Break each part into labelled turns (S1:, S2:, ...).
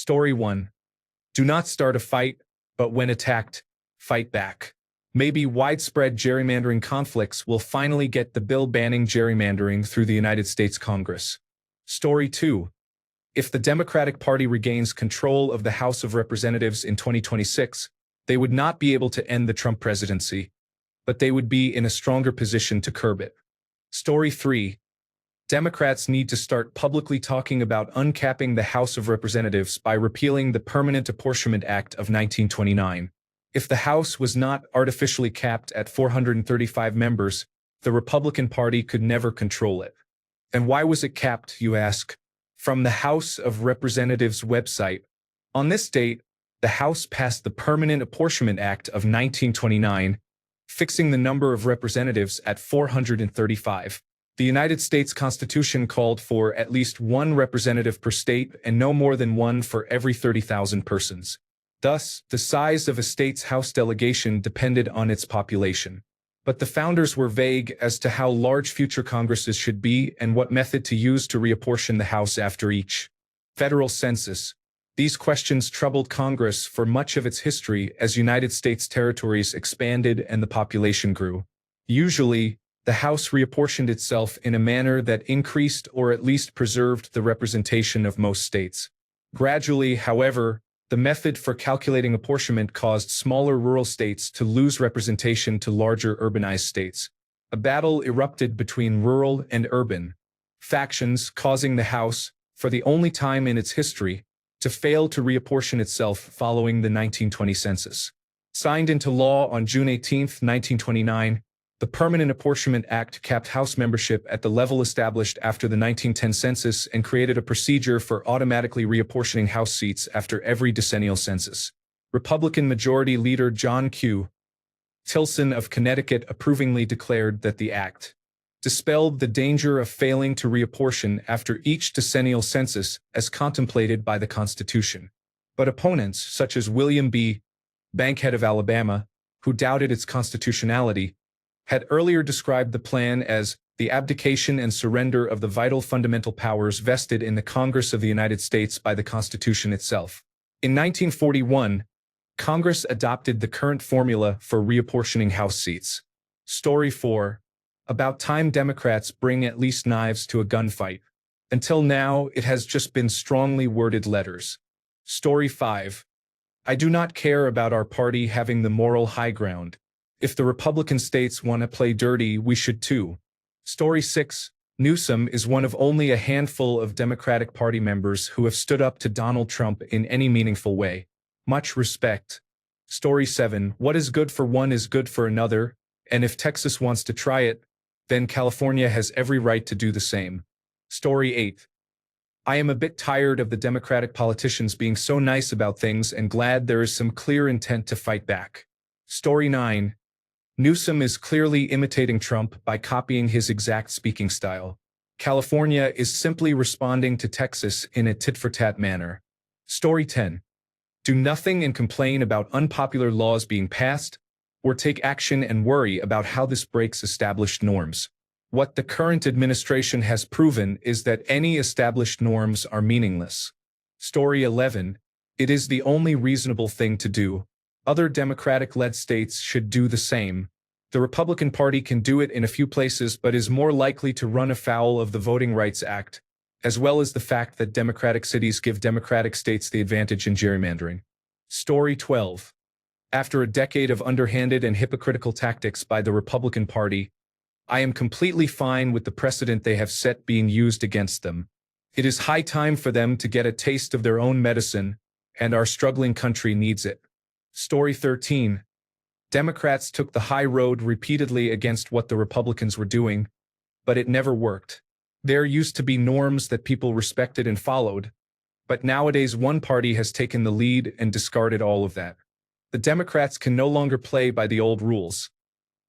S1: Story 1. Do not start a fight, but when attacked, fight back. Maybe widespread gerrymandering conflicts will finally get the bill banning gerrymandering through the United States Congress. Story 2. If the Democratic Party regains control of the House of Representatives in 2026, they would not be able to end the Trump presidency, but they would be in a stronger position to curb it. Story 3. Democrats need to start publicly talking about uncapping the House of Representatives by repealing the Permanent Apportionment Act of 1929. If the House was not artificially capped at 435 members, the Republican Party could never control it. And why was it capped, you ask? From the House of Representatives website. On this date, the House passed the Permanent Apportionment Act of 1929, fixing the number of representatives at 435. The United States Constitution called for at least one representative per state and no more than one for every 30,000 persons. Thus, the size of a state's House delegation depended on its population. But the founders were vague as to how large future Congresses should be and what method to use to reapportion the House after each federal census. These questions troubled Congress for much of its history as United States territories expanded and the population grew. Usually, the House reapportioned itself in a manner that increased or at least preserved the representation of most states. Gradually, however, the method for calculating apportionment caused smaller rural states to lose representation to larger urbanized states. A battle erupted between rural and urban factions, causing the House, for the only time in its history, to fail to reapportion itself following the 1920 census. Signed into law on June 18, 1929, the Permanent Apportionment Act capped House membership at the level established after the 1910 census and created a procedure for automatically reapportioning House seats after every decennial census. Republican Majority Leader John Q. Tilson of Connecticut approvingly declared that the act dispelled the danger of failing to reapportion after each decennial census as contemplated by the Constitution. But opponents, such as William B. Bankhead of Alabama, who doubted its constitutionality, had earlier described the plan as the abdication and surrender of the vital fundamental powers vested in the Congress of the United States by the Constitution itself. In 1941, Congress adopted the current formula for reapportioning House seats. Story 4. About time Democrats bring at least knives to a gunfight. Until now, it has just been strongly worded letters. Story 5. I do not care about our party having the moral high ground. If the Republican states want to play dirty, we should too. Story 6. Newsom is one of only a handful of Democratic Party members who have stood up to Donald Trump in any meaningful way. Much respect. Story 7. What is good for one is good for another, and if Texas wants to try it, then California has every right to do the same. Story 8. I am a bit tired of the Democratic politicians being so nice about things and glad there is some clear intent to fight back. Story 9. Newsom is clearly imitating Trump by copying his exact speaking style. California is simply responding to Texas in a tit-for-tat manner. Story 10. Do nothing and complain about unpopular laws being passed, or take action and worry about how this breaks established norms. What the current administration has proven is that any established norms are meaningless. Story 11. It is the only reasonable thing to do. Other Democratic-led states should do the same. The Republican Party can do it in a few places but is more likely to run afoul of the Voting Rights Act, as well as the fact that Democratic cities give Democratic states the advantage in gerrymandering. Story 12. After a decade of underhanded and hypocritical tactics by the Republican Party, I am completely fine with the precedent they have set being used against them. It is high time for them to get a taste of their own medicine, and our struggling country needs it. Story 13. Democrats took the high road repeatedly against what the Republicans were doing, but it never worked. There used to be norms that people respected and followed, but nowadays one party has taken the lead and discarded all of that. The Democrats can no longer play by the old rules.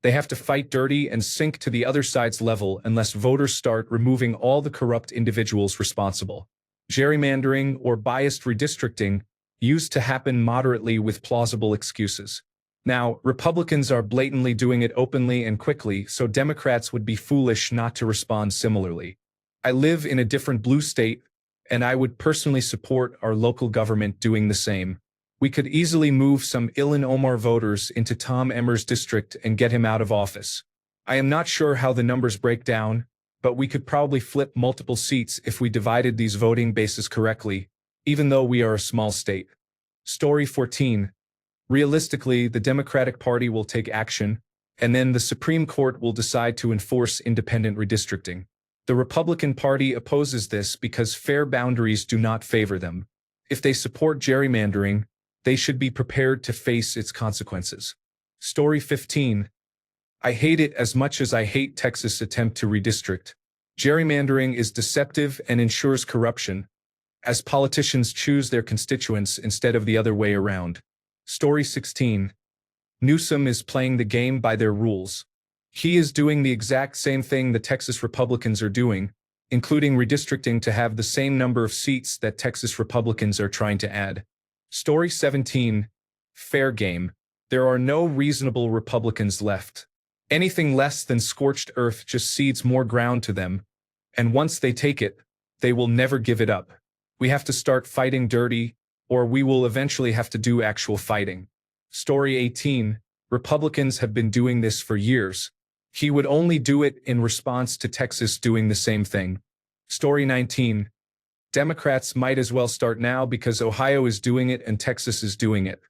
S1: They have to fight dirty and sink to the other side's level unless voters start removing all the corrupt individuals responsible. Gerrymandering or biased redistricting used to happen moderately with plausible excuses. Now, Republicans are blatantly doing it openly and quickly, so Democrats would be foolish not to respond similarly. I live in a different blue state, and I would personally support our local government doing the same. We could easily move some Ilhan Omar voters into Tom Emmer's district and get him out of office. I am not sure how the numbers break down, but we could probably flip multiple seats if we divided these voting bases correctly, even though we are a small state. Story 14. Realistically, the Democratic Party will take action, and then the Supreme Court will decide to enforce independent redistricting. The Republican Party opposes this because fair boundaries do not favor them. If they support gerrymandering, they should be prepared to face its consequences. Story 15. I hate it as much as I hate Texas' attempt to redistrict. Gerrymandering is deceptive and ensures corruption, as politicians choose their constituents instead of the other way around. Story 16. Newsom is playing the game by their rules. He is doing the exact same thing the Texas Republicans are doing, including redistricting to have the same number of seats that Texas Republicans are trying to add. Story 17. Fair game. There are no reasonable Republicans left. Anything less than scorched earth just cedes more ground to them, and once they take it, they will never give it up. We have to start fighting dirty, or we will eventually have to do actual fighting. Story 18. Republicans have been doing this for years. He would only do it in response to Texas doing the same thing. Story 19. Democrats might as well start now because Ohio is doing it and Texas is doing it.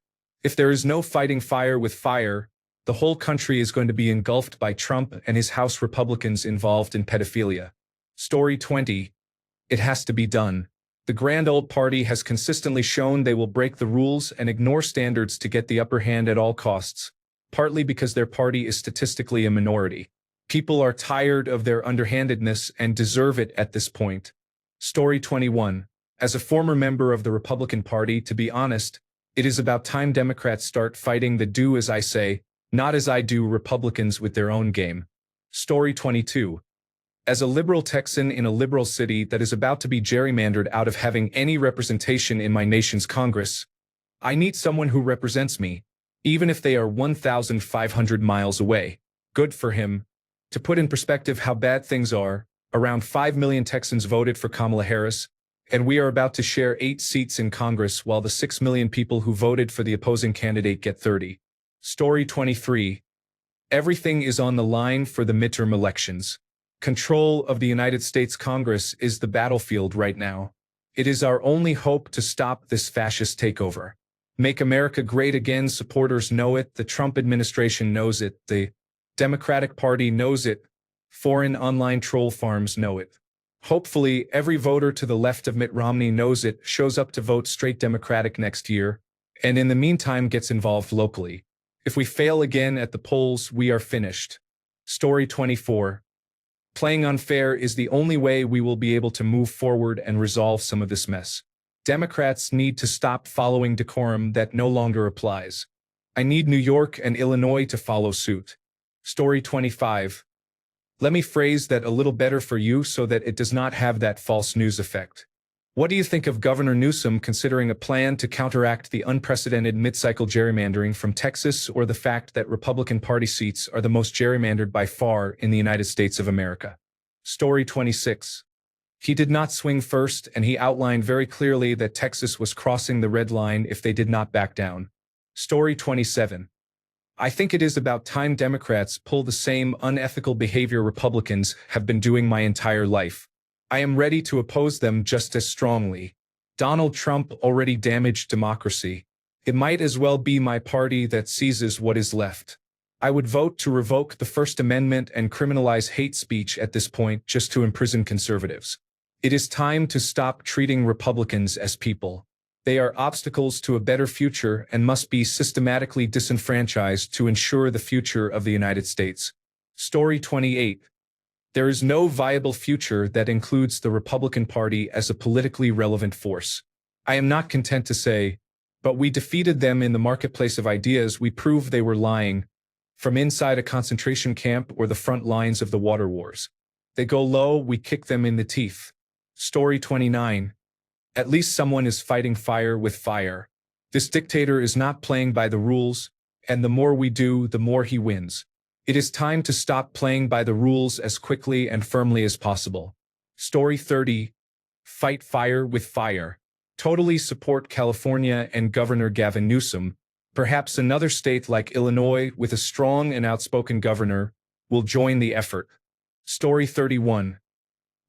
S1: If there is no fighting fire with fire, the whole country is going to be engulfed by Trump and his House Republicans involved in pedophilia. Story 20. It has to be done. The Grand Old Party has consistently shown they will break the rules and ignore standards to get the upper hand at all costs, partly because their party is statistically a minority. People are tired of their underhandedness and deserve it at this point. Story 21. As a former member of the Republican Party, to be honest, it is about time Democrats start fighting the do as I say, not as I do Republicans with their own game. Story 22. As a liberal Texan in a liberal city that is about to be gerrymandered out of having any representation in my nation's Congress, I need someone who represents me, even if they are 1,500 miles away. Good for him. To put in perspective how bad things are, around 5 million Texans voted for Kamala Harris, and we are about to share 8 seats in Congress while the 6 million people who voted for the opposing candidate get 30. Story 23. Everything is on the line for the midterm elections. Control of the United States Congress is the battlefield right now. It is our only hope to stop this fascist takeover. Make America Great Again supporters know it, the Trump administration knows it, the Democratic Party knows it, foreign online troll farms know it. Hopefully, every voter to the left of Mitt Romney knows it, shows up to vote straight Democratic next year, and in the meantime gets involved locally. If we fail again at the polls, we are finished. Story 24. Playing unfair is the only way we will be able to move forward and resolve some of this mess. Democrats need to stop following decorum that no longer applies. I need New York and Illinois to follow suit. Story 25. Let me phrase that a little better for you so that it does not have that false news effect. What do you think of Governor Newsom considering a plan to counteract the unprecedented mid-cycle gerrymandering from Texas, or the fact that Republican Party seats are the most gerrymandered by far in the United States of America? Story 26. He did not swing first, and he outlined very clearly that Texas was crossing the red line if they did not back down. Story 27. I think it is about time Democrats pull the same unethical behavior Republicans have been doing my entire life. I am ready to oppose them just as strongly. Donald Trump already damaged democracy. It might as well be my party that seizes what is left. I would vote to revoke the First Amendment and criminalize hate speech at this point just to imprison conservatives. It is time to stop treating Republicans as people. They are obstacles to a better future and must be systematically disenfranchised to ensure the future of the United States. Story 28. There is no viable future that includes the Republican Party as a politically relevant force. I am not content to say, but we defeated them in the marketplace of ideas. We proved they were lying, from inside a concentration camp or the front lines of the water wars. They go low, we kick them in the teeth. Story 29. At least someone is fighting fire with fire. This dictator is not playing by the rules, and the more we do, the more he wins. It is time to stop playing by the rules as quickly and firmly as possible. Story 30. Fight fire with fire. Totally support California and Governor Gavin Newsom. Perhaps another state like Illinois, with a strong and outspoken governor, will join the effort. Story 31.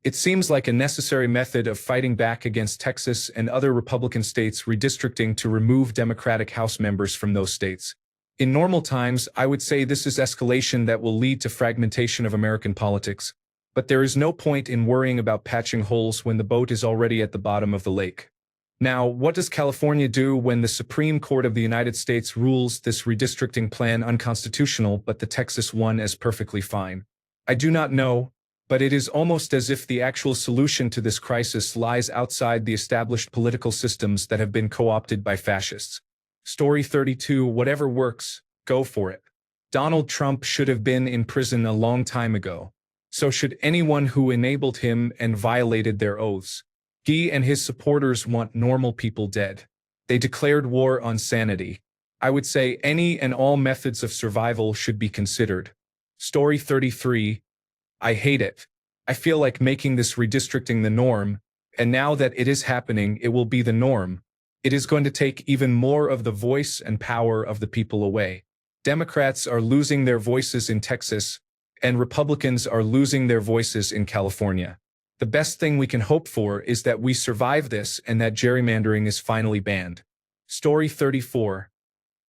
S1: It seems like a necessary method of fighting back against Texas and other Republican states redistricting to remove Democratic House members from those states. In normal times, I would say this is escalation that will lead to fragmentation of American politics. But there is no point in worrying about patching holes when the boat is already at the bottom of the lake. Now, what does California do when the Supreme Court of the United States rules this redistricting plan unconstitutional but the Texas one as perfectly fine? I do not know, but it is almost as if the actual solution to this crisis lies outside the established political systems that have been co-opted by fascists. Story 32. Whatever works, go for it. Donald Trump should have been in prison a long time ago. So should anyone who enabled him and violated their oaths. He and his supporters want normal people dead. They declared war on sanity. I would say any and all methods of survival should be considered. Story 33. I hate it. I feel like making this redistricting the norm, and now that it is happening, it will be the norm. It is going to take even more of the voice and power of the people away. Democrats are losing their voices in Texas, and Republicans are losing their voices in California. The best thing we can hope for is that we survive this and that gerrymandering is finally banned. Story 34.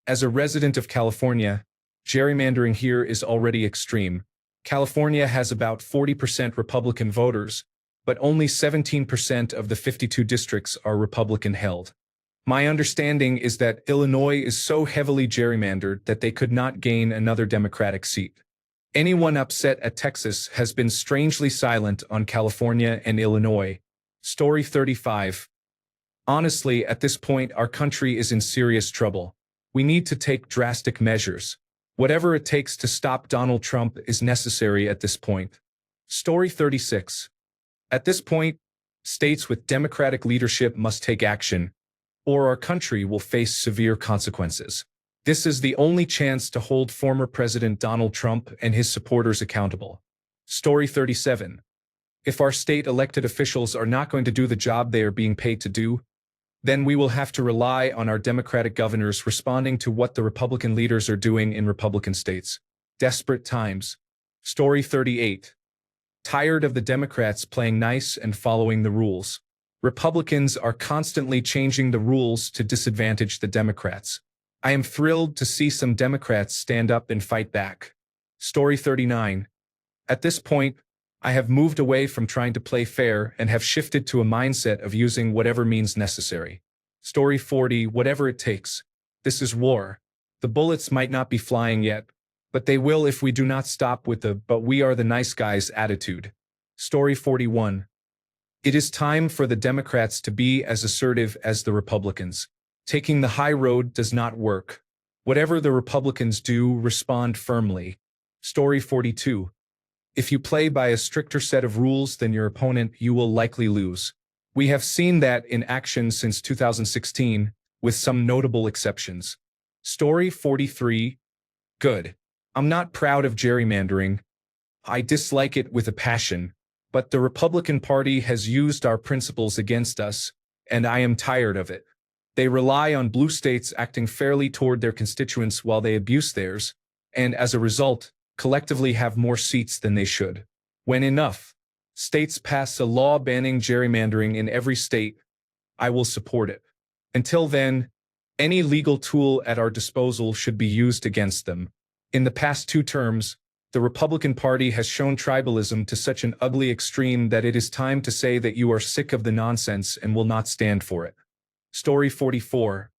S1: As a resident of California, gerrymandering here is already extreme. California has about 40% Republican voters, but only 17% of the 52 districts are Republican-held. My understanding is that Illinois is so heavily gerrymandered that they could not gain another Democratic seat. Anyone upset at Texas has been strangely silent on California and Illinois. Story 35. Honestly, at this point, our country is in serious trouble. We need to take drastic measures. Whatever it takes to stop Donald Trump is necessary at this point. Story 36. At this point, states with Democratic leadership must take action, or our country will face severe consequences. This is the only chance to hold former President Donald Trump and his supporters accountable. Story 37. If our state elected officials are not going to do the job they are being paid to do, then we will have to rely on our Democratic governors responding to what the Republican leaders are doing in Republican states. Desperate times. Story 38. Tired of the Democrats playing nice and following the rules. Republicans are constantly changing the rules to disadvantage the Democrats. I am thrilled to see some Democrats stand up and fight back. Story 39. At this point, I have moved away from trying to play fair and have shifted to a mindset of using whatever means necessary. Story 40. Whatever it takes. This is war. The bullets might not be flying yet, but they will if we do not stop with the "but we are the nice guys" attitude. Story 41. It is time for the Democrats to be as assertive as the Republicans. Taking the high road does not work. Whatever the Republicans do, respond firmly. Story 42. If you play by a stricter set of rules than your opponent, you will likely lose. We have seen that in action since 2016, with some notable exceptions. Story 43. Good. I'm not proud of gerrymandering. I dislike it with a passion, but the Republican Party has used our principles against us, and I am tired of it. They rely on blue states acting fairly toward their constituents while they abuse theirs, and as a result, collectively have more seats than they should. When enough states pass a law banning gerrymandering in every state, I will support it. Until then, any legal tool at our disposal should be used against them. In the past 2 terms, the Republican Party has shown tribalism to such an ugly extreme that it is time to say that you are sick of the nonsense and will not stand for it. Story 44.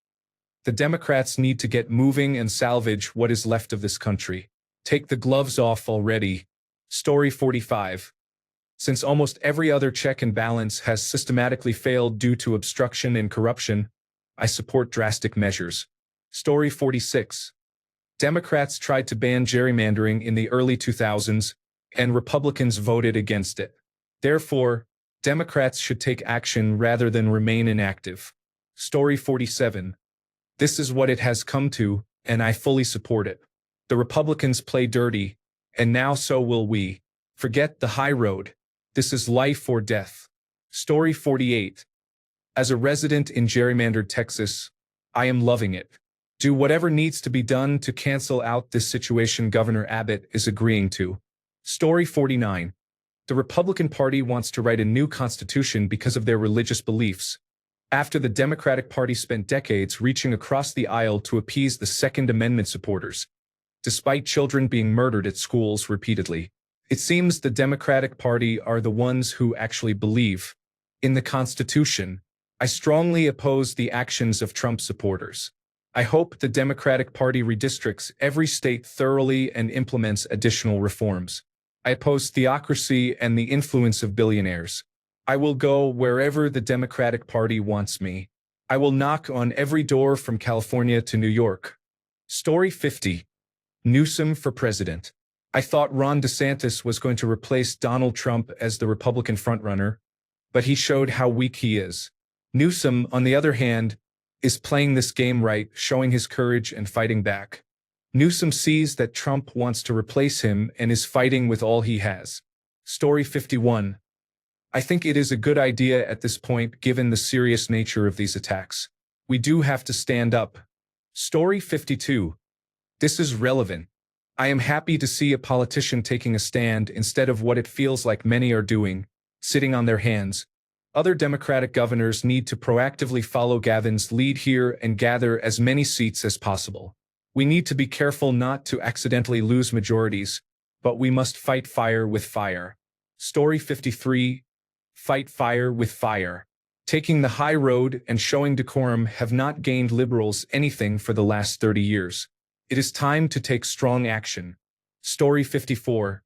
S1: The Democrats need to get moving and salvage what is left of this country. Take the gloves off already. Story 45. Since almost every other check and balance has systematically failed due to obstruction and corruption, I support drastic measures. Story 46. Democrats tried to ban gerrymandering in the early 2000s, and Republicans voted against it. Therefore, Democrats should take action rather than remain inactive. Story 47. This is what it has come to, and I fully support it. The Republicans play dirty, and now so will we. Forget the high road. This is life or death. Story 48. As a resident in gerrymandered Texas, I am loving it. Do whatever needs to be done to cancel out this situation Governor Abbott is agreeing to. Story 49. The Republican Party wants to write a new constitution because of their religious beliefs, after the Democratic Party spent decades reaching across the aisle to appease the Second Amendment supporters, despite children being murdered at schools repeatedly. It seems the Democratic Party are the ones who actually believe in the Constitution. I strongly oppose the actions of Trump supporters. I hope the Democratic Party redistricts every state thoroughly and implements additional reforms. I oppose theocracy and the influence of billionaires. I will go wherever the Democratic Party wants me. I will knock on every door from California to New York. Story 50. Newsom for president. I thought Ron DeSantis was going to replace Donald Trump as the Republican frontrunner, but he showed how weak he is. Newsom, on the other hand, is playing this game right, showing his courage and fighting back. Newsom sees that Trump wants to replace him and is fighting with all he has. Story 51. I think it is a good idea at this point given the serious nature of these attacks. We do have to stand up. Story 52. This is relevant. I am happy to see a politician taking a stand instead of what it feels like many are doing, sitting on their hands. Other Democratic governors need to proactively follow Gavin's lead here and gather as many seats as possible. We need to be careful not to accidentally lose majorities, but we must fight fire with fire. Story 53. Fight fire with fire. Taking the high road and showing decorum have not gained liberals anything for the last 30 years. It is time to take strong action. Story 54.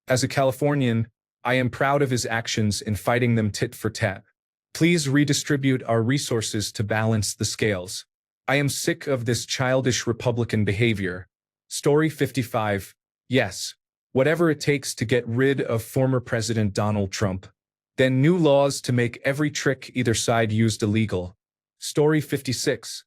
S1: As a Californian, I am proud of his actions in fighting them tit for tat. Please redistribute our resources to balance the scales. I am sick of this childish Republican behavior. Story 55. Yes, whatever it takes to get rid of former President Donald Trump. Then new laws to make every trick either side used illegal. Story 56.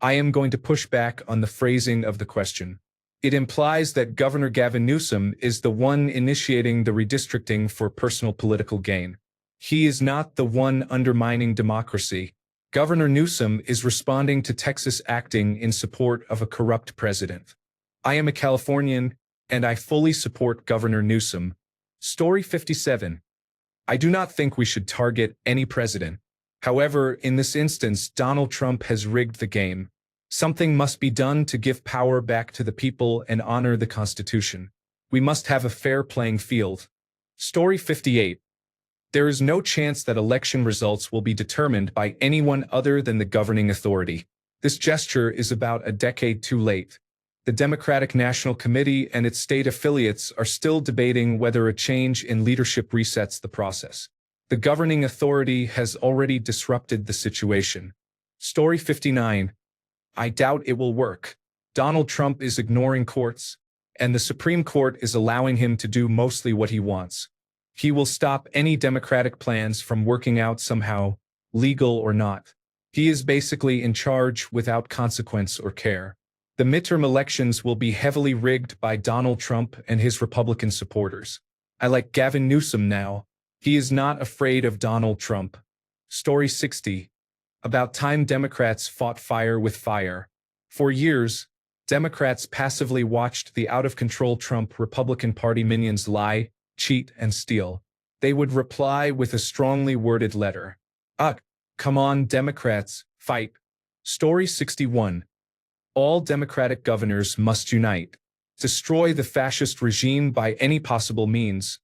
S1: I am going to push back on the phrasing of the question. It implies that Governor Gavin Newsom is the one initiating the redistricting for personal political gain. He is not the one undermining democracy. Governor Newsom is responding to Texas acting in support of a corrupt president. I am a Californian, and I fully support Governor Newsom. Story 57. I do not think we should target any president. However, in this instance, Donald Trump has rigged the game. Something must be done to give power back to the people and honor the Constitution. We must have a fair playing field. Story 58. There is no chance that election results will be determined by anyone other than the governing authority. This gesture is about a decade too late. The Democratic National Committee and its state affiliates are still debating whether a change in leadership resets the process. The governing authority has already disrupted the situation. Story 59. I doubt it will work. Donald Trump is ignoring courts, and the Supreme Court is allowing him to do mostly what he wants. He will stop any Democratic plans from working out somehow, legal or not. He is basically in charge without consequence or care. The midterm elections will be heavily rigged by Donald Trump and his Republican supporters. I like Gavin Newsom now. He is not afraid of Donald Trump. Story 60. About time Democrats fought fire with fire. For years, Democrats passively watched the out-of-control Trump Republican Party minions lie, cheat, and steal. They would reply with a strongly worded letter. Come on, Democrats, fight. Story 61. All Democratic governors must unite. Destroy the fascist regime by any possible means.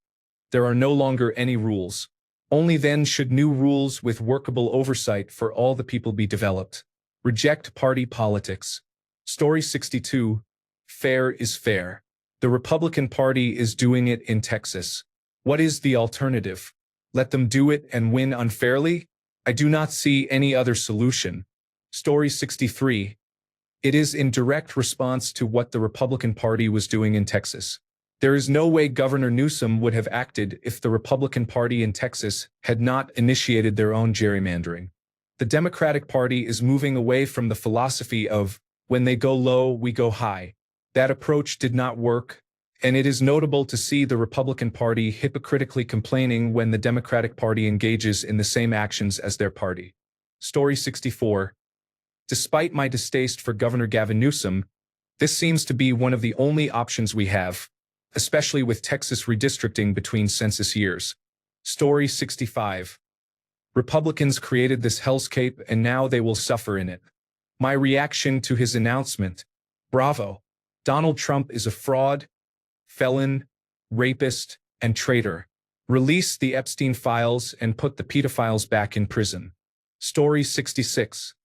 S1: There are no longer any rules. Only then should new rules with workable oversight for all the people be developed. Reject party politics. Story 62. Fair is fair. The Republican Party is doing it in Texas. What is the alternative? Let them do it and win unfairly? I do not see any other solution. Story 63. It is in direct response to what the Republican Party was doing in Texas. There is no way Governor Newsom would have acted if the Republican Party in Texas had not initiated their own gerrymandering. The Democratic Party is moving away from the philosophy of, when they go low, we go high. That approach did not work, And it is notable to see the Republican Party hypocritically complaining when the Democratic Party engages in the same actions as their party. Story 64. Despite my distaste for Governor Gavin Newsom, this seems to be one of the only options we have, especially with Texas redistricting between census years. Story 65. Republicans created this hellscape and now they will suffer in it. My reaction to his announcement: bravo. Donald Trump is a fraud, felon, rapist, and traitor. Release the Epstein files and put the pedophiles back in prison. Story 66.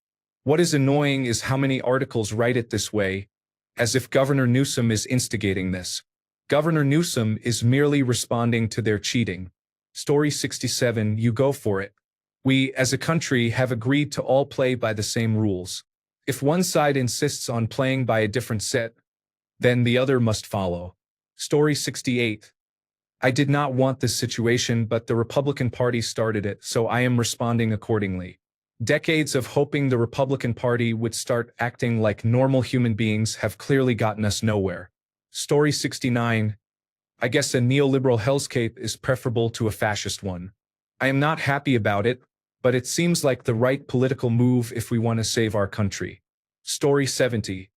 S1: What is annoying is how many articles write it this way, as if Governor Newsom is instigating this. Governor Newsom is merely responding to their cheating. Story 67. You go for it. We, as a country, have agreed to all play by the same rules. If one side insists on playing by a different set, then the other must follow. Story 68. I did not want this situation, but the Republican Party started it, so I am responding accordingly. Decades of hoping the Republican Party would start acting like normal human beings have clearly gotten us nowhere. Story 69. I guess a neoliberal hellscape is preferable to a fascist one. I am not happy about it, but it seems like the right political move if we want to save our country. Story 70.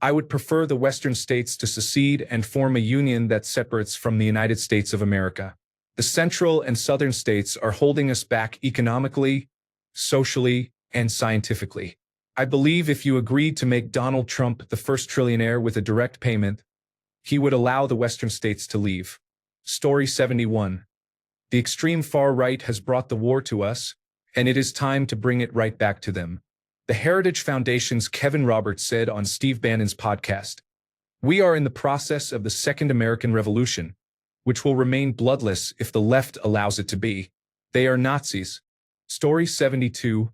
S1: I would prefer the Western states to secede and form a union that separates from the United States of America. The Central and Southern states are holding us back economically, socially, and scientifically. I believe if you agreed to make Donald Trump the first trillionaire with a direct payment, he would allow the Western states to leave. Story 71. The extreme far right has brought the war to us, and it is time to bring it right back to them. The Heritage Foundation's Kevin Roberts said on Steve Bannon's podcast, "We are in the process of the Second American Revolution, which will remain bloodless if the left allows it to be. They are Nazis." Story 72.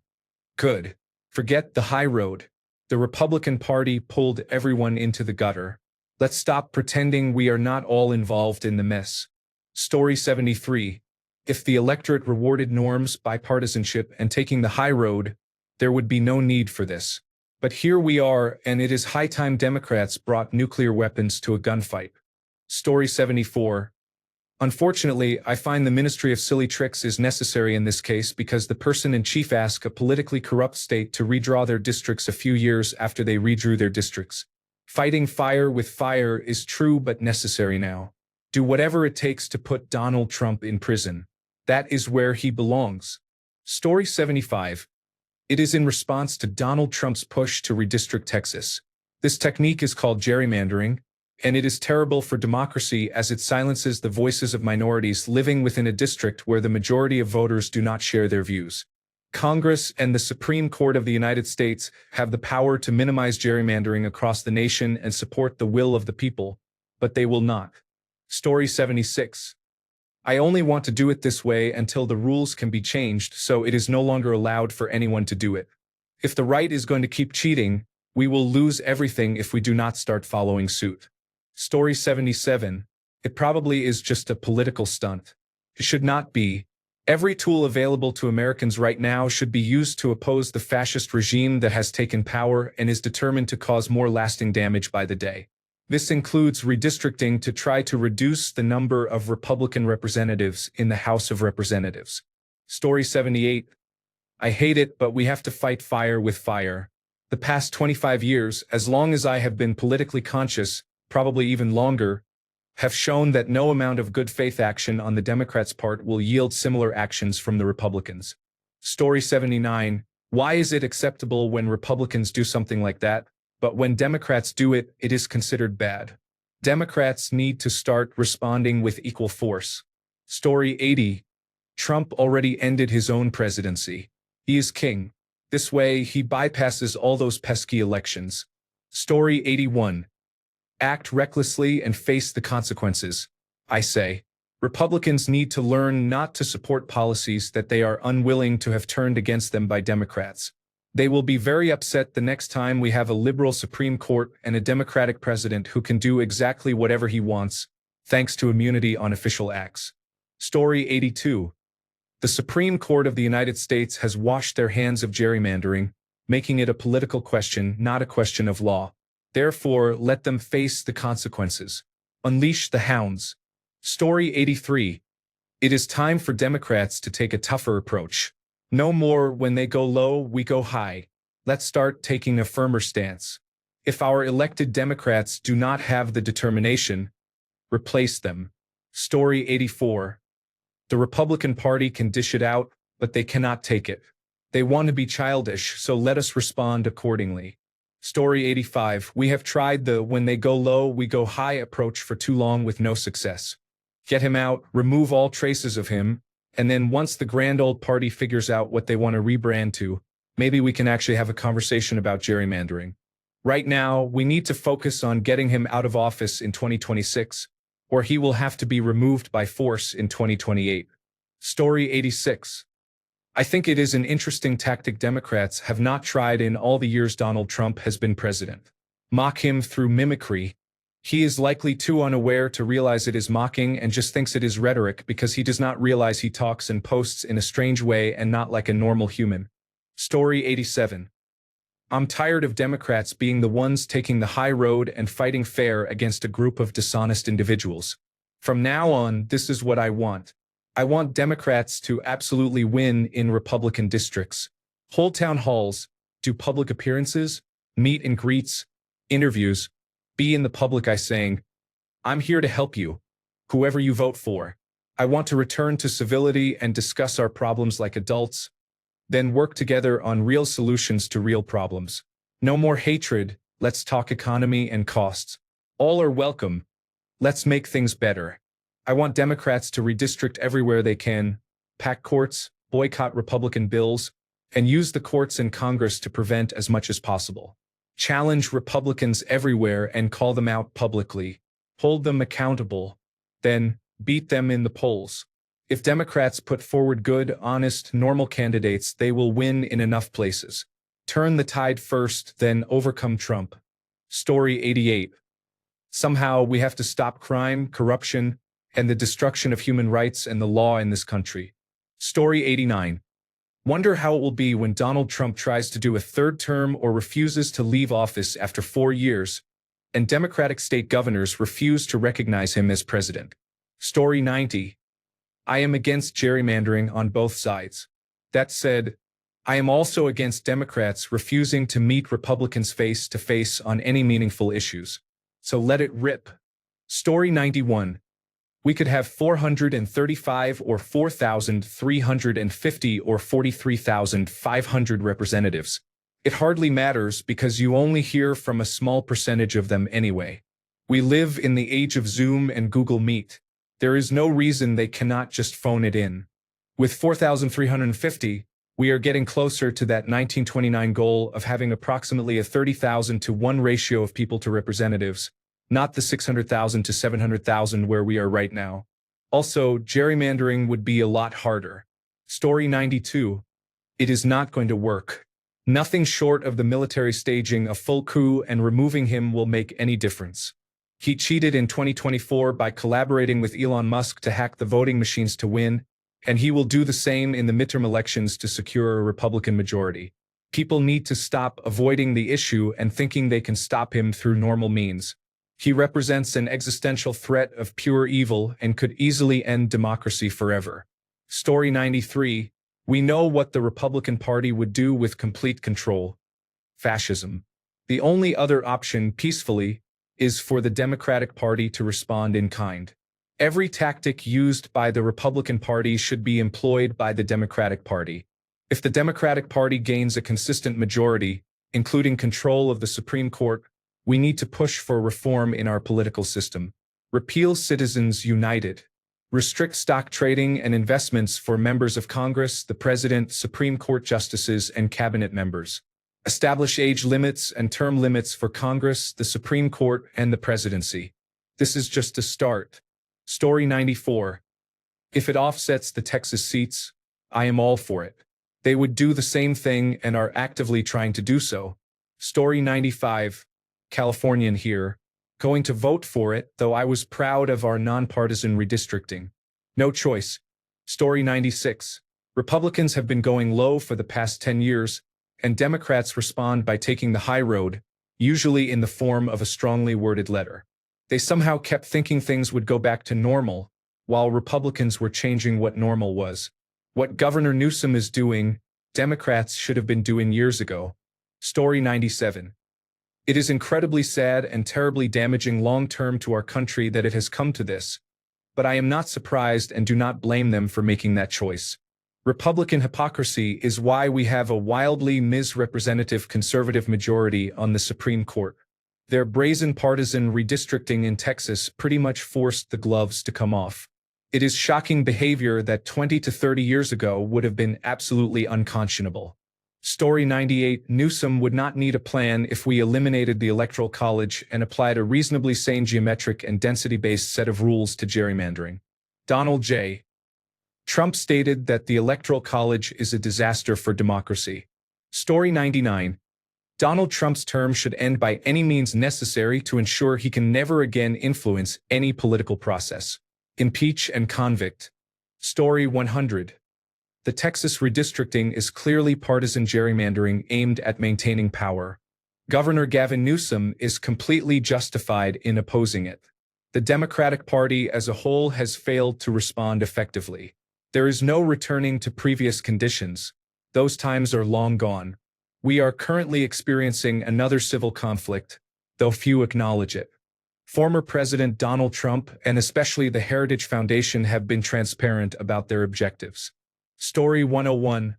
S1: Good. Forget the high road. The Republican Party pulled everyone into the gutter. Let's stop pretending we are not all involved in the mess. Story 73. If the electorate rewarded norms, bipartisanship, and taking the high road, there would be no need for this. But here we are, and it is high time Democrats brought nuclear weapons to a gunfight. Story 74. Unfortunately, I find the Ministry of Silly Tricks is necessary in this case because the person-in-chief asked a politically corrupt state to redraw their districts a few years after they redrew their districts. Fighting fire with fire is true but necessary now. Do whatever it takes to put Donald Trump in prison. That is where he belongs. Story 75. It is in response to Donald Trump's push to redistrict Texas. This technique is called gerrymandering, and it is terrible for democracy as it silences the voices of minorities living within a district where the majority of voters do not share their views. Congress and the Supreme Court of the United States have the power to minimize gerrymandering across the nation and support the will of the people, but they will not. Story 76. I only want to do it this way until the rules can be changed so it is no longer allowed for anyone to do it. If the right is going to keep cheating, we will lose everything if we do not start following suit. Story 77. It probably is just a political stunt. It should not be. Every tool available to Americans right now should be used to oppose the fascist regime that has taken power and is determined to cause more lasting damage by the day. This includes redistricting to try to reduce the number of Republican representatives in the House of Representatives. Story 78. I hate it, but we have to fight fire with fire. The past 25 years, as long as I have been politically conscious, probably even longer, have shown that no amount of good faith action on the Democrats' part will yield similar actions from the Republicans. Story 79. Why is it acceptable when Republicans do something like that? But when Democrats do it, it is considered bad. Democrats need to start responding with equal force. Story 80. Trump already ended his own presidency. He is king. This way, he bypasses all those pesky elections. Story 81. Act recklessly and face the consequences. I say, Republicans need to learn not to support policies that they are unwilling to have turned against them by Democrats. They will be very upset the next time we have a liberal Supreme Court and a Democratic president who can do exactly whatever he wants, thanks to immunity on official acts. Story 82. The Supreme Court of the United States has washed their hands of gerrymandering, making it a political question, not a question of law. Therefore, let them face the consequences. Unleash the hounds. Story 83. It is time for Democrats to take a tougher approach. No more when they go low, we go high. Let's start taking a firmer stance. If our elected Democrats do not have the determination, replace them. Story 84. The Republican Party can dish it out, but they cannot take it. They want to be childish, so let us respond accordingly. Story 85. We have tried the when they go low, we go high approach for too long with no success. Get him out, remove all traces of him, and then once the grand old party figures out what they want to rebrand to, maybe we can actually have a conversation about gerrymandering. Right now, we need to focus on getting him out of office in 2026, or he will have to be removed by force in 2028. Story 86. I think it is an interesting tactic Democrats have not tried in all the years Donald Trump has been president. Mock him through mimicry. He is likely too unaware to realize it is mocking and just thinks it is rhetoric because he does not realize he talks and posts in a strange way and not like a normal human. Story 87. I'm tired of Democrats being the ones taking the high road and fighting fair against a group of dishonest individuals. From now on, this is what I want. I want Democrats to absolutely win in Republican districts. Hold town halls, do public appearances, meet and greets, interviews, be in the public eye saying, I'm here to help you, whoever you vote for. I want to return to civility and discuss our problems like adults, then work together on real solutions to real problems. No more hatred, let's talk economy and costs. All are welcome. Let's make things better. I want Democrats to redistrict everywhere they can, pack courts, boycott Republican bills, and use the courts and Congress to prevent as much as possible. Challenge Republicans everywhere and call them out publicly. Hold them accountable. Then, beat them in the polls. If Democrats put forward good, honest, normal candidates, they will win in enough places. Turn the tide first, then overcome Trump. Story 88. Somehow we have to stop crime, corruption, and the destruction of human rights and the law in this country. Story 89. Wonder how it will be when Donald Trump tries to do a third term or refuses to leave office after 4 years, and Democratic state governors refuse to recognize him as president. Story 90. I am against gerrymandering on both sides. That said, I am also against Democrats refusing to meet Republicans face to face on any meaningful issues. So let it rip. Story 91. We could have 435 or 4,350 or 43,500 representatives. It hardly matters because you only hear from a small percentage of them anyway. We live in the age of Zoom and Google Meet. There is no reason they cannot just phone it in. With 4,350, we are getting closer to that 1929 goal of having approximately a 30,000 to 1 ratio of people to representatives, not the 600,000 to 700,000 where we are right now. Also, gerrymandering would be a lot harder. Story 92. It is not going to work. Nothing short of the military staging a full coup and removing him will make any difference. He cheated in 2024 by collaborating with Elon Musk to hack the voting machines to win, and he will do the same in the midterm elections to secure a Republican majority. People need to stop avoiding the issue and thinking they can stop him through normal means. He represents an existential threat of pure evil and could easily end democracy forever. Story 93. We know what the Republican Party would do with complete control. Fascism. The only other option, peacefully, is for the Democratic Party to respond in kind. Every tactic used by the Republican Party should be employed by the Democratic Party. If the Democratic Party gains a consistent majority, including control of the Supreme Court, we need to push for reform in our political system. Repeal Citizens United. Restrict stock trading and investments for members of Congress, the President, Supreme Court justices, and cabinet members. Establish age limits and term limits for Congress, the Supreme Court, and the presidency. This is just a start. Story 94. If it offsets the Texas seats, I am all for it. They would do the same thing and are actively trying to do so. Story 95. Californian here. Going to vote for it, though I was proud of our nonpartisan redistricting. No choice. Story 96. Republicans have been going low for the past 10 years, and Democrats respond by taking the high road, usually in the form of a strongly worded letter. They somehow kept thinking things would go back to normal, while Republicans were changing what normal was. What Governor Newsom is doing, Democrats should have been doing years ago. Story 97. It is incredibly sad and terribly damaging long-term to our country that it has come to this, but I am not surprised and do not blame them for making that choice. Republican hypocrisy is why we have a wildly misrepresentative conservative majority on the Supreme Court. Their brazen partisan redistricting in Texas pretty much forced the gloves to come off. It is shocking behavior that 20 to 30 years ago would have been absolutely unconscionable. Story 98. Newsom would not need a plan if we eliminated the Electoral College and applied a reasonably sane geometric and density-based set of rules to gerrymandering. Donald J. Trump stated that the Electoral College is a disaster for democracy. Story 99. Donald Trump's term should end by any means necessary to ensure he can never again influence any political process. Impeach and convict. Story 100. The Texas redistricting is clearly partisan gerrymandering aimed at maintaining power. Governor Gavin Newsom is completely justified in opposing it. The Democratic Party as a whole has failed to respond effectively. There is no returning to previous conditions. Those times are long gone. We are currently experiencing another civil conflict, though few acknowledge it. Former President Donald Trump and especially the Heritage Foundation have been transparent about their objectives. Story 101.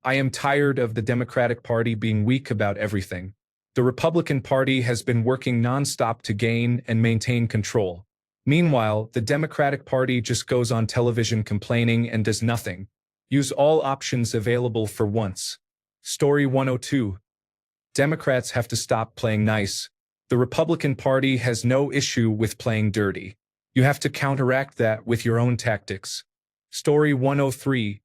S1: I am tired of the Democratic Party being weak about everything. The Republican Party has been working nonstop to gain and maintain control. Meanwhile, the Democratic Party just goes on television complaining and does nothing. Use all options available for once. Story 102. Democrats have to stop playing nice. The Republican Party has no issue with playing dirty. You have to counteract that with your own tactics. Story 103.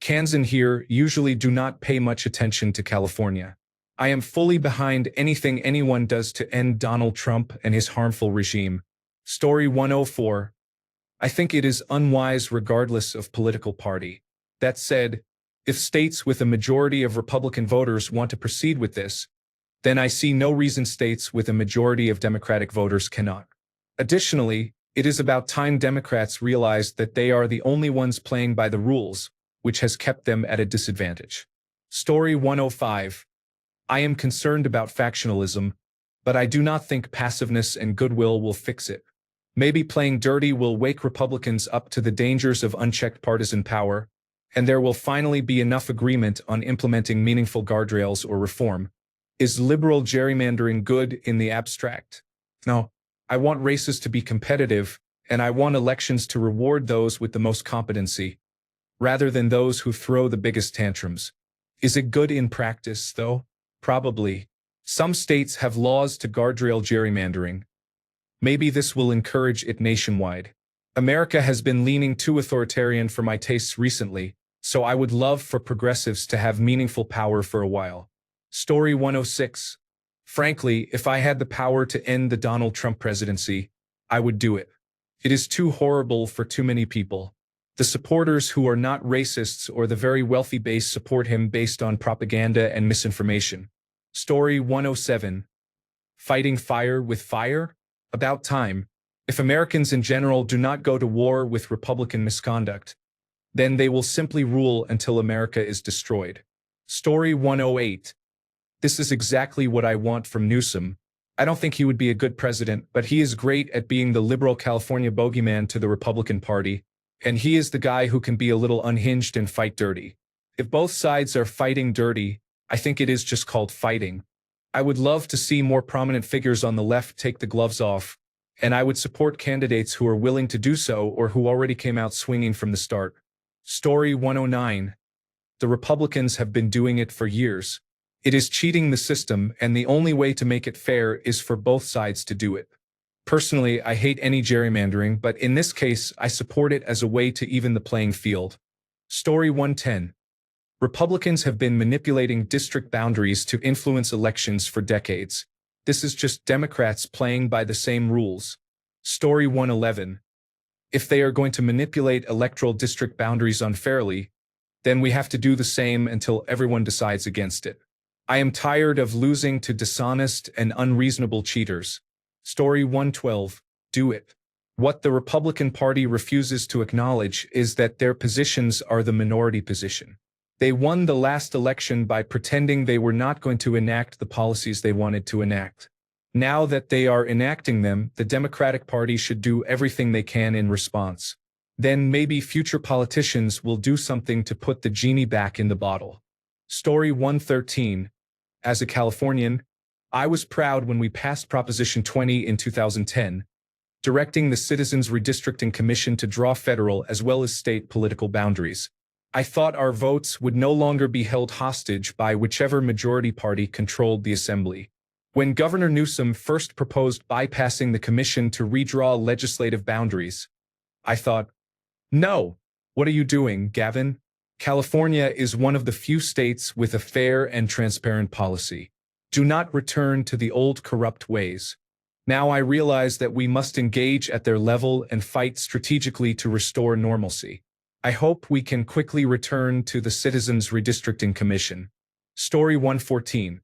S1: Kansan here usually do not pay much attention to California. I am fully behind anything anyone does to end Donald Trump and his harmful regime. Story 104. I think it is unwise regardless of political party. That said, if states with a majority of Republican voters want to proceed with this, then I see no reason states with a majority of Democratic voters cannot. Additionally, it is about time Democrats realized that they are the only ones playing by the rules, which has kept them at a disadvantage. Story 105. I am concerned about factionalism, but I do not think passiveness and goodwill will fix it. Maybe playing dirty will wake Republicans up to the dangers of unchecked partisan power, and there will finally be enough agreement on implementing meaningful guardrails or reform. Is liberal gerrymandering good in the abstract? No. I want races to be competitive, and I want elections to reward those with the most competency, rather than those who throw the biggest tantrums. Is it good in practice, though? Probably. Some states have laws to guardrail gerrymandering. Maybe this will encourage it nationwide. America has been leaning too authoritarian for my tastes recently, so I would love for progressives to have meaningful power for a while. Story 106. Frankly, if I had the power to end the Donald Trump presidency, I would do it. It is too horrible for too many people. The supporters who are not racists or the very wealthy base support him based on propaganda and misinformation. Story 107. Fighting fire with fire? About time. If Americans in general do not go to war with Republican misconduct, then they will simply rule until America is destroyed. Story 108. This is exactly what I want from Newsom. I don't think he would be a good president, but he is great at being the liberal California bogeyman to the Republican Party, and he is the guy who can be a little unhinged and fight dirty. If both sides are fighting dirty, I think it is just called fighting. I would love to see more prominent figures on the left take the gloves off, and I would support candidates who are willing to do so or who already came out swinging from the start. Story 109. The Republicans have been doing it for years. It is cheating the system, and the only way to make it fair is for both sides to do it. Personally, I hate any gerrymandering, but in this case, I support it as a way to even the playing field. Story 110. Republicans have been manipulating district boundaries to influence elections for decades. This is just Democrats playing by the same rules. Story 111. If they are going to manipulate electoral district boundaries unfairly, then we have to do the same until everyone decides against it. I am tired of losing to dishonest and unreasonable cheaters. Story 112. do it. What the Republican Party refuses to acknowledge is that their positions are the minority position. They won the last election by pretending they were not going to enact the policies they wanted to enact. Now that they are enacting them, the Democratic Party should do everything they can in response. Then maybe future politicians will do something to put the genie back in the bottle. Story 113. As a Californian, I was proud when we passed Proposition 20 in 2010, directing the Citizens Redistricting Commission to draw federal as well as state political boundaries. I thought our votes would no longer be held hostage by whichever majority party controlled the assembly. When Governor Newsom first proposed bypassing the commission to redraw legislative boundaries, I thought, no, what are you doing, Gavin? California is one of the few states with a fair and transparent policy. Do not return to the old corrupt ways. Now I realize that we must engage at their level and fight strategically to restore normalcy. I hope we can quickly return to the Citizens Redistricting Commission. Story 114.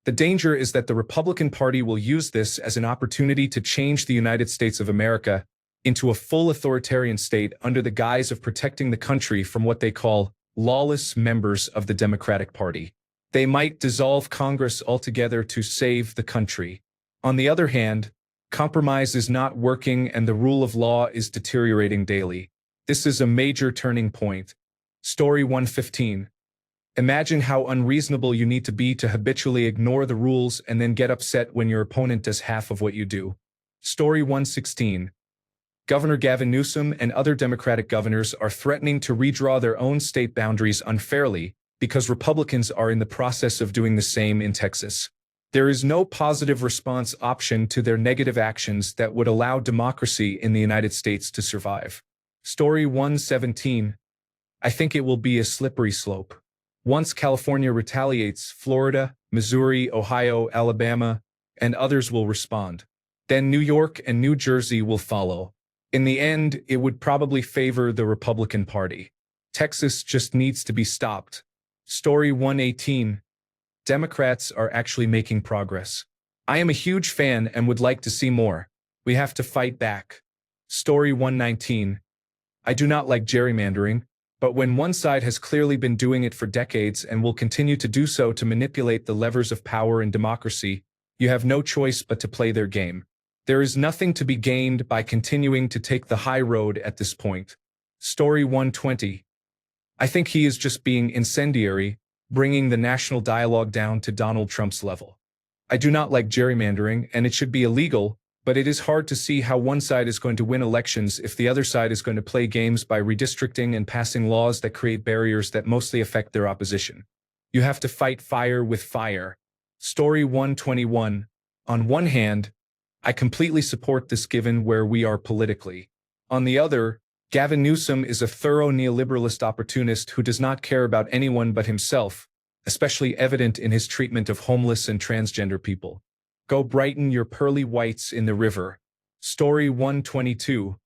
S1: The danger is that the Republican Party will use this as an opportunity to change the United States of America into a full authoritarian state under the guise of protecting the country from what they call lawless members of the Democratic Party. They might dissolve Congress altogether to save the country. On the other hand, compromise is not working and the rule of law is deteriorating daily. This is a major turning point. Story 115. Imagine how unreasonable you need to be to habitually ignore the rules and then get upset when your opponent does half of what you do. Story 116. Governor Gavin Newsom and other Democratic governors are threatening to redraw their own state boundaries unfairly because Republicans are in the process of doing the same in Texas. There is no positive response option to their negative actions that would allow democracy in the United States to survive. Story 117. I think it will be a slippery slope. Once California retaliates, Florida, Missouri, Ohio, Alabama, and others will respond. Then New York and New Jersey will follow. In the end, it would probably favor the Republican Party. Texas just needs to be stopped. Story 118. Democrats are actually making progress. I am a huge fan and would like to see more. We have to fight back. Story 119. I do not like gerrymandering, but when one side has clearly been doing it for decades and will continue to do so to manipulate the levers of power in democracy, you have no choice but to play their game. There is nothing to be gained by continuing to take the high road at this point. Story 120. I think he is just being incendiary, bringing the national dialogue down to Donald Trump's level. I do not like gerrymandering, and it should be illegal, but it is hard to see how one side is going to win elections if the other side is going to play games by redistricting and passing laws that create barriers that mostly affect their opposition. You have to fight fire with fire. Story 121. On one hand, I completely support this given where we are politically. On the other, Gavin Newsom is a thorough neoliberalist opportunist who does not care about anyone but himself, especially evident in his treatment of homeless and transgender people. Go brighten your pearly whites in the river. Story 122.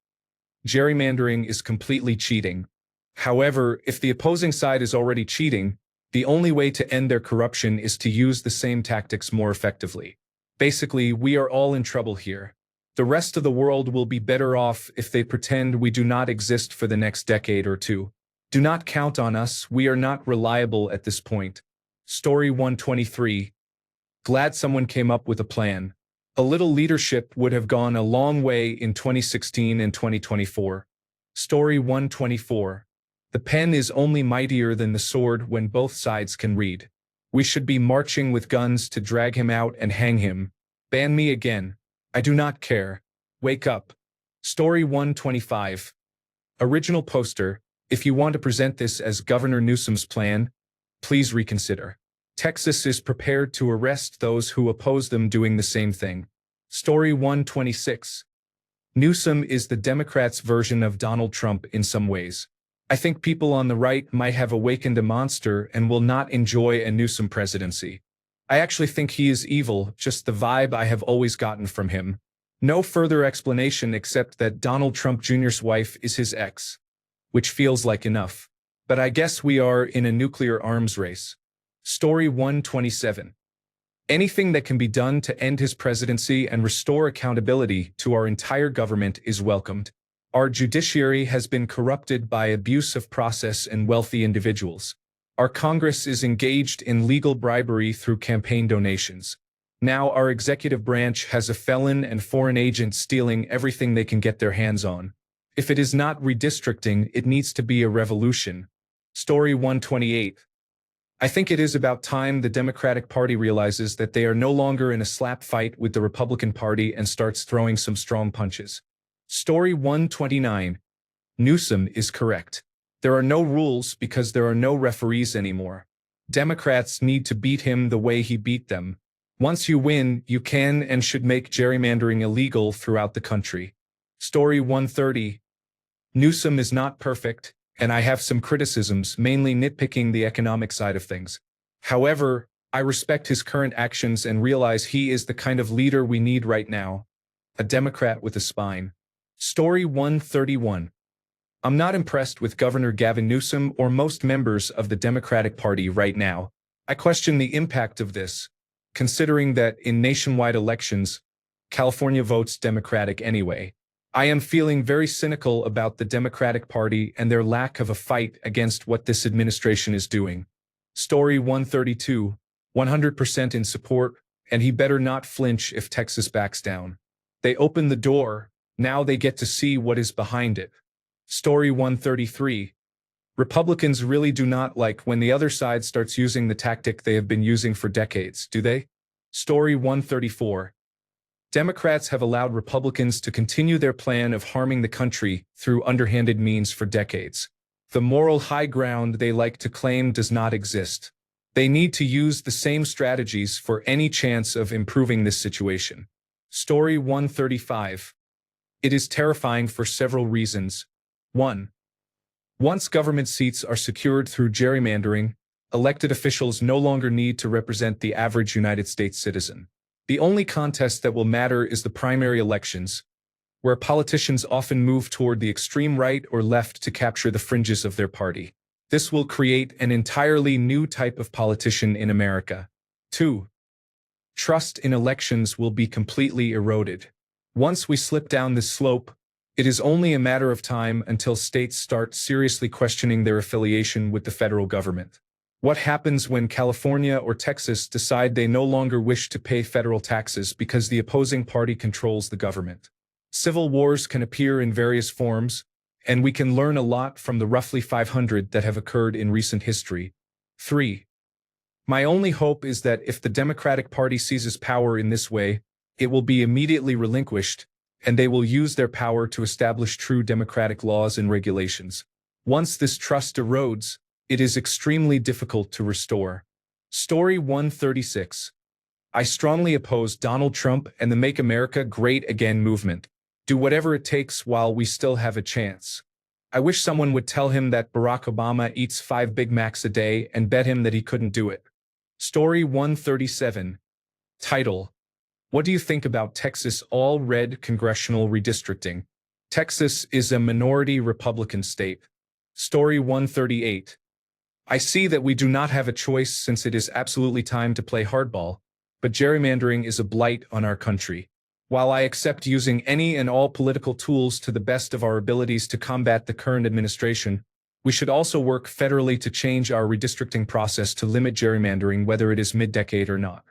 S1: Gerrymandering is completely cheating. However, if the opposing side is already cheating, the only way to end their corruption is to use the same tactics more effectively. Basically, we are all in trouble here. The rest of the world will be better off if they pretend we do not exist for the next decade or two. Do not count on us, we are not reliable at this point. Story 123. Glad someone came up with a plan. A little leadership would have gone a long way in 2016 and 2024. Story 124. The pen is only mightier than the sword when both sides can read. We should be marching with guns to drag him out and hang him. Ban me again. I do not care. Wake up. Story 125. Original poster. If you want to present this as Governor Newsom's plan, please reconsider. Texas is prepared to arrest those who oppose them doing the same thing. Story 126. Newsom is the Democrats' version of Donald Trump in some ways. I think people on the right might have awakened a monster and will not enjoy a Newsom presidency. I actually think he is evil, just the vibe I have always gotten from him. No further explanation except that Donald Trump Jr.'s wife is his ex, which feels like enough. But I guess we are in a nuclear arms race. Story 127. Anything that can be done to end his presidency and restore accountability to our entire government is welcomed. Our judiciary has been corrupted by abuse of process and wealthy individuals. Our Congress is engaged in legal bribery through campaign donations. Now our executive branch has a felon and foreign agent stealing everything they can get their hands on. If it is not redistricting, it needs to be a revolution. Story 128. I think it is about time the Democratic Party realizes that they are no longer in a slap fight with the Republican Party and starts throwing some strong punches. Story 129. Newsom is correct. There are no rules because there are no referees anymore. Democrats need to beat him the way he beat them. Once you win, you can and should make gerrymandering illegal throughout the country. Story 130. Newsom is not perfect, and I have some criticisms, mainly nitpicking the economic side of things. However, I respect his current actions and realize he is the kind of leader we need right now. A Democrat with a spine. Story 131. I'm not impressed with Governor Gavin Newsom or most members of the Democratic Party right now. I question the impact of this, considering that in nationwide elections, California votes Democratic anyway. I am feeling very cynical about the Democratic Party and their lack of a fight against what this administration is doing. Story 132, 100% in support, and he better not flinch if Texas backs down. They opened the door, now they get to see what is behind it. Story 133. Republicans really do not like when the other side starts using the tactic they have been using for decades, do they? Story 134. Democrats have allowed Republicans to continue their plan of harming the country through underhanded means for decades. The moral high ground they like to claim does not exist. They need to use the same strategies for any chance of improving this situation. Story 135. It is terrifying for several reasons. 1. Once government seats are secured through gerrymandering, elected officials no longer need to represent the average United States citizen. The only contest that will matter is the primary elections, where politicians often move toward the extreme right or left to capture the fringes of their party. This will create an entirely new type of politician in America. 2. Trust in elections will be completely eroded. Once we slip down this slope, it is only a matter of time until states start seriously questioning their affiliation with the federal government. What happens when California or Texas decide they no longer wish to pay federal taxes because the opposing party controls the government? Civil wars can appear in various forms, and we can learn a lot from the roughly 500 that have occurred in recent history. 3. My only hope is that if the Democratic Party seizes power in this way, it will be immediately relinquished, and they will use their power to establish true democratic laws and regulations. Once this trust erodes, it is extremely difficult to restore. Story 136. I strongly oppose Donald Trump and the Make America Great Again movement. Do whatever it takes while we still have a chance. I wish someone would tell him that Barack Obama eats 5 Big Macs a day and bet him that he couldn't do it. Story 137. Title: What do you think about Texas all-red congressional redistricting? Texas is a minority Republican state. Story 138. I see that we do not have a choice since it is absolutely time to play hardball, but gerrymandering is a blight on our country. While I accept using any and all political tools to the best of our abilities to combat the current administration, we should also work federally to change our redistricting process to limit gerrymandering whether it is mid-decade or not.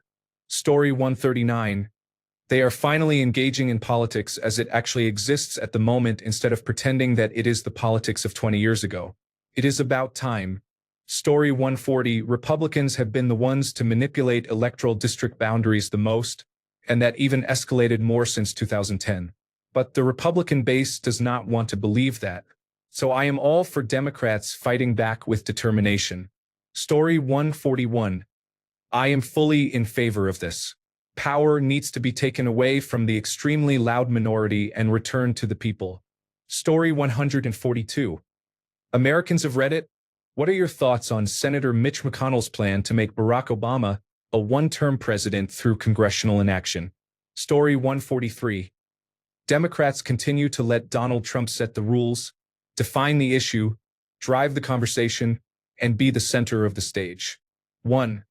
S1: Story 139. They are finally engaging in politics as it actually exists at the moment instead of pretending that it is the politics of 20 years ago. It is about time. Story 140. Republicans have been the ones to manipulate electoral district boundaries the most, and that even escalated more since 2010. But the Republican base does not want to believe that. So I am all for Democrats fighting back with determination. Story 141. I am fully in favor of this. Power needs to be taken away from the extremely loud minority and returned to the people. Story 142. Americans of Reddit, what are your thoughts on Senator Mitch McConnell's plan to make Barack Obama a one-term president through congressional inaction? Story 143. Democrats continue to let Donald Trump set the rules, define the issue, drive the conversation, and be the center of the stage. 1.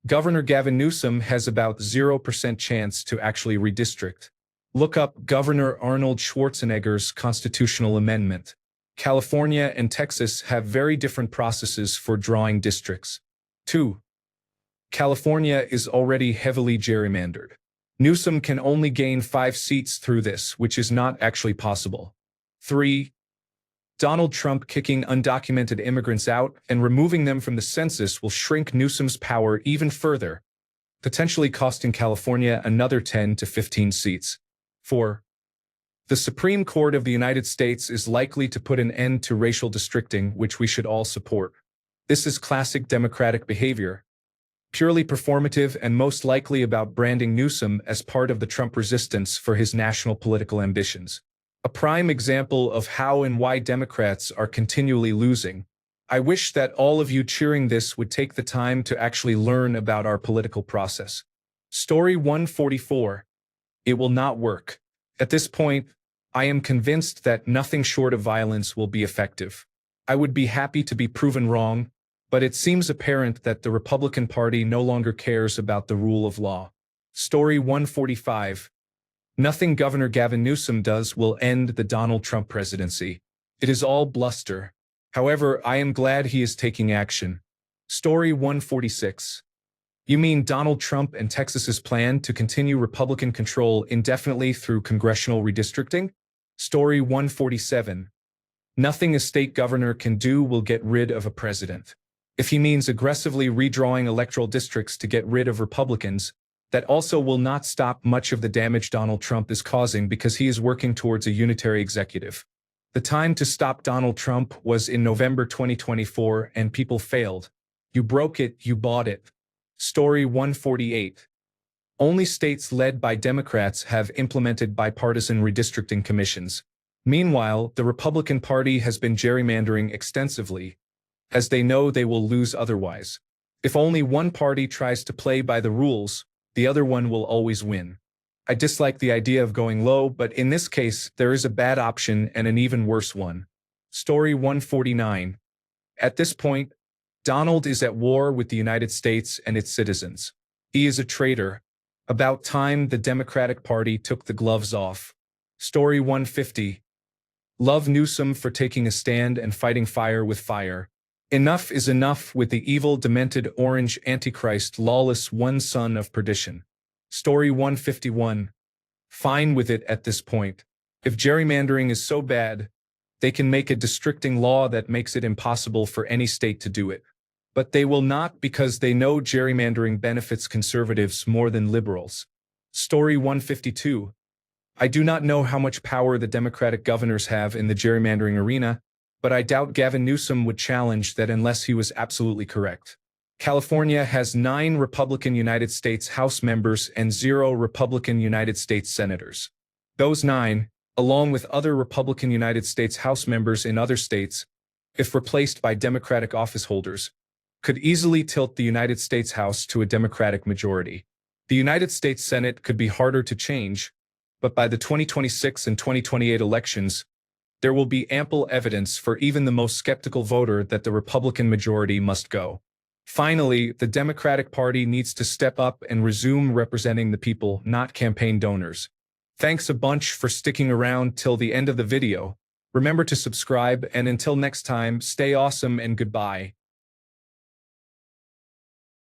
S1: Governor Gavin Newsom has about 0% chance to actually redistrict. Look up Governor Arnold Schwarzenegger's constitutional amendment. California and Texas have very different processes for drawing districts. 2. California is already heavily gerrymandered. Newsom can only gain 5 seats through this, which is not actually possible. 3. Donald Trump kicking undocumented immigrants out and removing them from the census will shrink Newsom's power even further, potentially costing California another 10 to 15 seats. 4. The Supreme Court of the United States is likely to put an end to racial districting, which we should all support. This is classic Democratic behavior, purely performative and most likely about branding Newsom as part of the Trump resistance for his national political ambitions. A prime example of how and why Democrats are continually losing. I wish that all of you cheering this would take the time to actually learn about our political process. Story 144. It will not work. At this point, I am convinced that nothing short of violence will be effective. I would be happy to be proven wrong, but it seems apparent that the Republican Party no longer cares about the rule of law. Story 145. Nothing Governor Gavin Newsom does will end the Donald Trump presidency. It is all bluster. However, I am glad he is taking action. Story 146. You mean Donald Trump and Texas's plan to continue Republican control indefinitely through congressional redistricting? Story 147. Nothing a state governor can do will get rid of a president. If he means aggressively redrawing electoral districts to get rid of Republicans, that also will not stop much of the damage Donald Trump is causing because he is working towards a unitary executive. The time to stop Donald Trump was in November 2024 and people failed. You broke it, you bought it. Story 148. Only states led by Democrats have implemented bipartisan redistricting commissions. Meanwhile, the Republican Party has been gerrymandering extensively, as they know they will lose otherwise. If only one party tries to play by the rules, the other one will always win. I dislike the idea of going low, but in this case, there is a bad option and an even worse one. Story 149. At this point, Donald is at war with the United States and its citizens. He is a traitor. About time the Democratic Party took the gloves off. Story 150. Love Newsom for taking a stand and fighting fire with fire. Enough is enough with the evil, demented, orange antichrist, lawless one son of perdition. Story 151. Fine with it at this point. If gerrymandering is so bad, they can make a districting law that makes it impossible for any state to do it. But they will not because they know gerrymandering benefits conservatives more than liberals. Story 152. I do not know how much power the Democratic governors have in the gerrymandering arena, but I doubt Gavin Newsom would challenge that unless he was absolutely correct. California has 9 Republican United States House members and 0 Republican United States senators. Those 9, along with other Republican United States House members in other states, if replaced by Democratic office holders, could easily tilt the United States House to a Democratic majority. The United States Senate could be harder to change, but by the 2026 and 2028 elections, there will be ample evidence for even the most skeptical voter that the Republican majority must go. Finally, the Democratic Party needs to step up and resume representing the people, not campaign donors. Thanks a bunch for sticking around till the end of the video. Remember to subscribe, and until next time, stay awesome and goodbye.